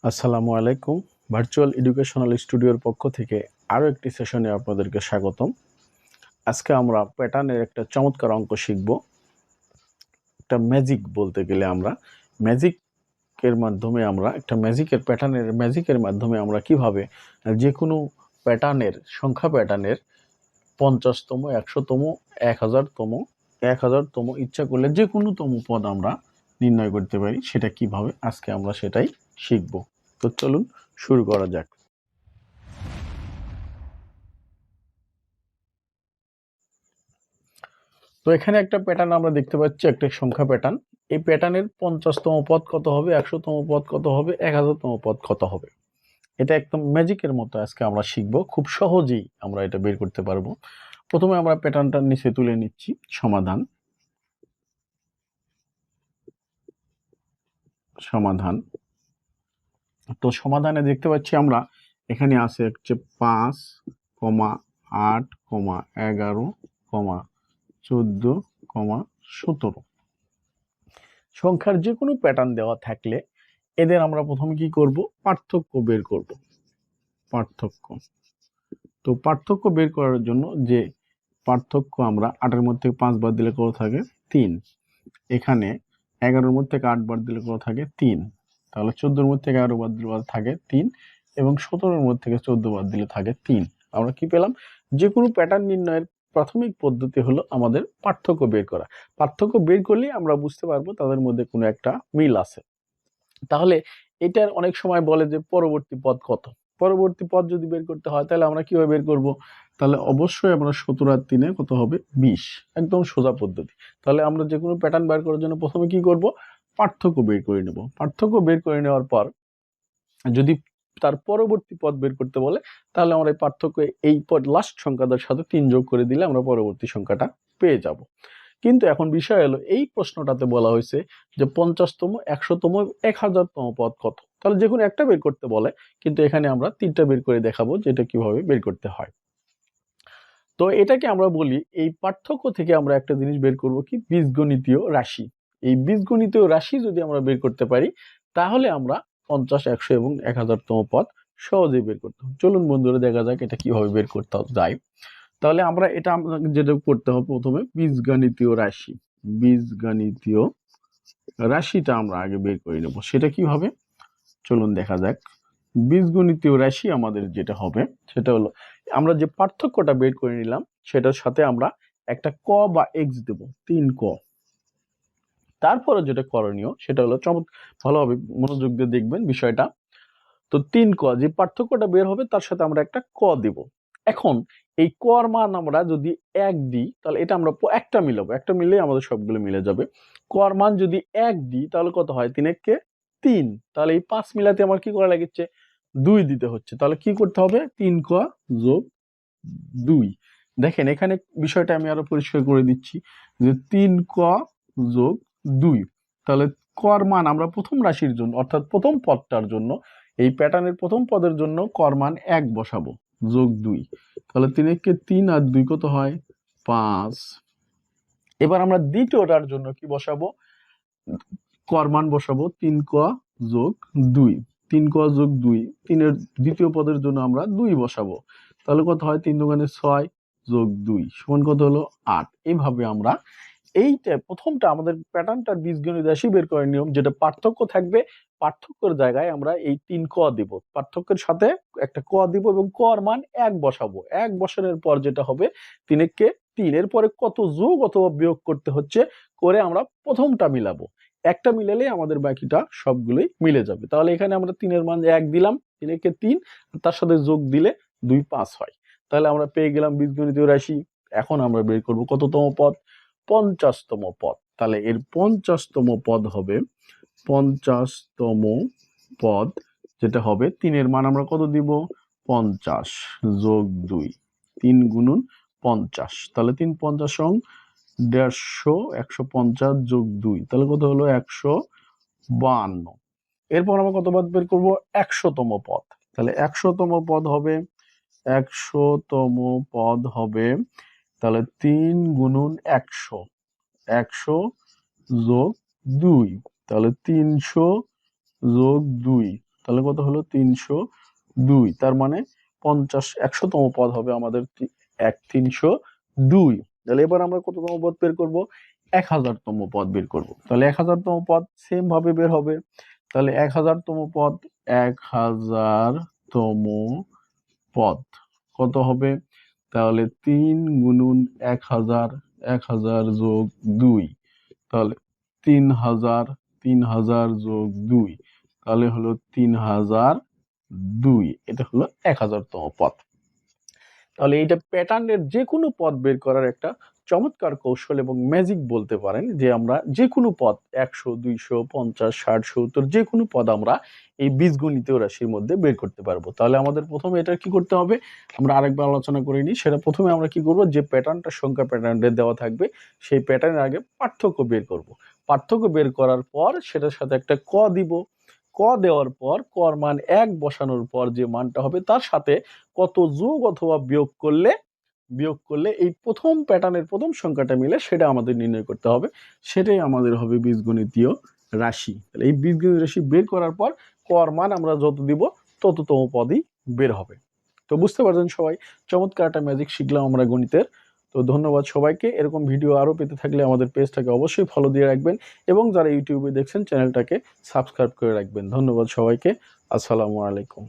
আসসালামু আলাইকুম। Virtual educational স্টুডিওর পক্ষ থেকে আরও একটি সেশনে আপনাদেরকে স্বাগতম। আজকে আমরা প্যাটার্নের একটা চমৎকার অঙ্ক শিখব। একটা ম্যাজিক বলতে গেলে আমরা ম্যাজিকের মাধ্যমে আমরা একটা ম্যাজিকের মাধ্যমে আমরা কিভাবে যে কোনো প্যাটার্নের সংখ্যা প্যাটার্নের 50তম 100তম 1000তম ইচ্ছা করলে যে কোনো তম পদ আমরা নির্ণয় করতে পারি, সেটা কিভাবে আজকে আমরা সেটাই শিখব। তো চলুন শুরু করা যাক। তো এখানে একটা প্যাটার্ন আমরা দেখতে পাচ্ছি, একটা সংখ্যা প্যাটার্ন। এই প্যাটার্নের 50তম পদ কত হবে, 100তম পদ কত হবে, 1000তম পদ কত হবে, এটা একদম ম্যাজিকের মতো আজকে আমরা শিখব। খুব সহজেই আমরা এটা বের করতে পারবো। প্রথমে আমরা প্যাটার্নটার নিচে তুলে নিচ্ছি সমাধান। তো সমাধানে দেখতে পাচ্ছি আমরা এখানে আছে হচ্ছে 5, 8, 11, 14, 17 সংখ্যার যে কোনো প্যাটার্ন দেওয়া থাকলে এদের আমরা প্রথমে কি করব, পার্থক্য বের করব। তো পার্থক্য বের করার জন্য যে পার্থক্য, আমরা 8-এর মধ্যে 5 বার দিলে কত থাকে, 3। এখানে 11-এর মধ্যে 8 বার দিলে কত থাকে, 3। তাহলে 14-এর মধ্যে 11 বার দিলে থাকে 3 এবং 17-এর মধ্যে 14 বার দিলে থাকে 3। আমরা কি পেলাম, যে কোনো প্যাটার্ন নির্ণয়ের প্রাথমিক পদ্ধতি হলো আমাদের পার্থক্য বের করা। পার্থক্য বের করলেই আমরা বুঝতে পারবো তাদের মধ্যে কোনো একটা মিল আছে। তাহলে এটার অনেক সময় বলে যে পরবর্তী পদ কত। পরবর্তী পদ যদি বের করতে হয় তাহলে আমরা কিভাবে বের করব, তাহলে অবশ্যই আমরা 17 আর 3 কত হবে, 20। একদম সোজা পদ্ধতি। তাহলে আমরা যে কোনো প্যাটার্ন বের করার জন্য প্রথমে কি করব, পার্থক্য বের করে নেব। পার্থক্য বের করে নেওয়ার পর যদি তার পরবর্তী পদ বের করতে বলে তাহলে আমরা এই পার্থক্য এই পদ লাস্ট সংখ্যাটার সাথে 3 যোগ করে দিলে আমরা পরবর্তী সংখ্যাটা পেয়ে যাব। কিন্তু এখন বিষয় হলো, এই প্রশ্নটাতে বলা হয়েছে যে 50তম, 100তম, 1000তম পদ কত। তাহলে যে কোনো একটা বের করতে বলে, কিন্তু এখানে আমরা 3টা বের করে দেখাবো যে এটা কিভাবে বের করতে হয়। তো এটাকে আমরা বলি, এই পার্থক্য থেকে আমরা একটা জিনিস বের করব কি, বীজগণিতীয় রাশি। এই বীজগণিতীয় রাশি যদি আমরা বের করতে পারি তাহলে আমরা 50, 100 এবং 1000তম পদ সহজেই বের করতে হবে। চলুন বন্ধুরা দেখা যাক এটা কিভাবে বের করতে যায়। তাহলে আমরা এটা যেটা করতে হবে, প্রথমে বীজগণিতীয় রাশিটা আমরা আগে বের করে নেব। সেটা কি হবে, চলুন দেখা যাক। বীজগণিতীয় রাশি আমাদের যেটা হবে সেটা হলো, আমরা যে পার্থক্যটা বের করে নিলাম সেটার সাথে আমরা একটা ক বা এক্স দেব, 3 ক। তারপরে যেটা করণীয় সেটা হলো, ভালোভাবে মনোযোগ দিয়ে দেখবেন বিষয়টা। তো 3 ক, যে পার্থক্যটা বের হবে তার সাথে আমরা একটা ক দিব। এখন এই কর মান আমরা যদি 1 দিই তাহলে এটা আমরা একটা মিলাবো, একটা মিললেই আমাদের সবগুলো মিলে যাবে। কর মান যদি 1 দিই তাহলে কত হয়, 3 কে 3। তাহলে এই 5 মিলাতে আমার কি করা লাগছে, 2 দিতে হচ্ছে। তাহলে কি করতে হবে, 3 ক যোগ 2। দেখেন এখানে বিষয়টা আমি আরো পরিষ্কার করে দিচ্ছি যে 3 ক যোগ 2। তাহলে কর মান আমরা প্রথম রাশির জন্য, অর্থাৎ প্রথম পদটার জন্য, এই প্যাটার্নের প্রথম পদের জন্য কর মান 1 বসাবো, যোগ 2। তাহলে 3 কে 3 আর 2 কত হয়, 5। এবার আমরা দ্বিতীয়টার জন্য কি বসাবো, কর মান বসাবো 3 ক যোগ 2। 3 ক যোগ 2, 3-এর দ্বিতীয় পদের জন্য আমরা 2 বসাবো। তাহলে কত হয়, 3 দুগুণে 6 যোগ 2 সমান কত হলো, 8। এইভাবে আমরা এইটা প্রথমটা আমাদের প্যাটার্নটার বীজগণিত রাশি বের করার নিয়ম, যেটা পার্থক্য থাকবে, পার্থক্যের জায়গায় আমরা এই 3 ক দিব, পার্থক্যের সাথে একটা ক দিব এবং কর মান 1 বসাবো। 1 বসানোর পর যেটা হবে, 3 কে 3, এর পরে কত যোগ অথবা বিয়োগ করতে হচ্ছে করে আমরা প্রথমটা মিলাবো। একটা মিলালে আমাদের বাকিটা সবগুলোই মিলে যাবে। তাহলে এখানে আমরা 3-এর মান 1 দিলাম, 3 কে 3, তার সাথে যোগ দিলে 2, 5 হয়। তাহলে আমরা পেয়ে গেলাম বীজগণিতীয় রাশি। এখন আমরা বের করব কততম পদ, 50তম পদ। তাহলে এর 50তম পদ হবে, 50তম পদ যেটা হবে, 3-এর মান আমরা কত দিব, 50 যোগ 2, 3 গুণন 50। তাহলে 3 50 সং 150, 150 যোগ 2, তাহলে কত হলো, 152। এরপর আমরা কত পদ বের করবো, 100তম পদ। তাহলে 100তম পদ হবে, 100তম পদ হবে তাহলে 3 গুণন 100, 100 যোগ 2, তাহলে 300 যোগ 2 তাহলে কত হলো 302, তার মানে 100তম পদ হবে আমাদের 302। তাহলে এবার আমরা কততম পদ বের করব? 1000তম পদ বের করব। তাহলে 1000তম পদ সেম ভাবে বের হবে। তাহলে 1000তম পদ, 1000তম পদ কত হবে? তাহলে 3 গুণুন 1000, 1000 যোগ 2, তাহলে 3000, 3000 যোগ 2, তাহলে হলো 3002। এটা হলো 1000তম পদ। তাহলে এইটা প্যাটার্নের যে কোনো পদ বের করার একটা চমৎকার কৌশল এবং ম্যাজিক বলতে পারেন, যে আমরা যে কোনো পদ 100, 200, 50, 60, 70 যে কোনো পদ আমরা এই বীজগণিতীয় রাশির মধ্যে বের করতে পারবো। তাহলে আমাদের প্রথমে এটা কি করতে হবে, আমরা আরেকবার আলোচনা করে নিই। সেটা প্রথমে আমরা কি করব, যে প্যাটার্নটা সংখ্যা প্যাটার্নে দেওয়া থাকবে সেই প্যাটার্নের আগে পার্থক্য বের করব। পার্থক্য বের করার পর সেটার সাথে একটা ক দিব। ক দেওয়ার পর কর মান 1 বসানোর পর যে মানটা হবে তার সাথে কত যোগ অথবা বিয়োগ করলে এই প্রথম প্যাটার্নের প্রথম সংখ্যাটা মিলে সেটা আমাদের নির্ণয় করতে হবে। সেটাই আমাদের হবে বীজগণিতীয় রাশি। তাহলে এই বীজগণিত রাশি বের করার পর কর মান আমরা যত দিব তততম পদই বের হবে। তো বুঝতে পারছেন সবাই, চমৎকার একটা ম্যাজিক শিখলাম আমরা গণিতের। তো ধন্যবাদ সবাইকে। এরকম ভিডিও আরও পেতে থাকলে আমাদের পেজটাকে অবশ্যই ফলো দিয়ে রাখবেন এবং যারা ইউটিউবে দেখছেন চ্যানেলটাকে সাবস্ক্রাইব করে রাখবেন। ধন্যবাদ সবাইকে। আসসালামু আলাইকুম।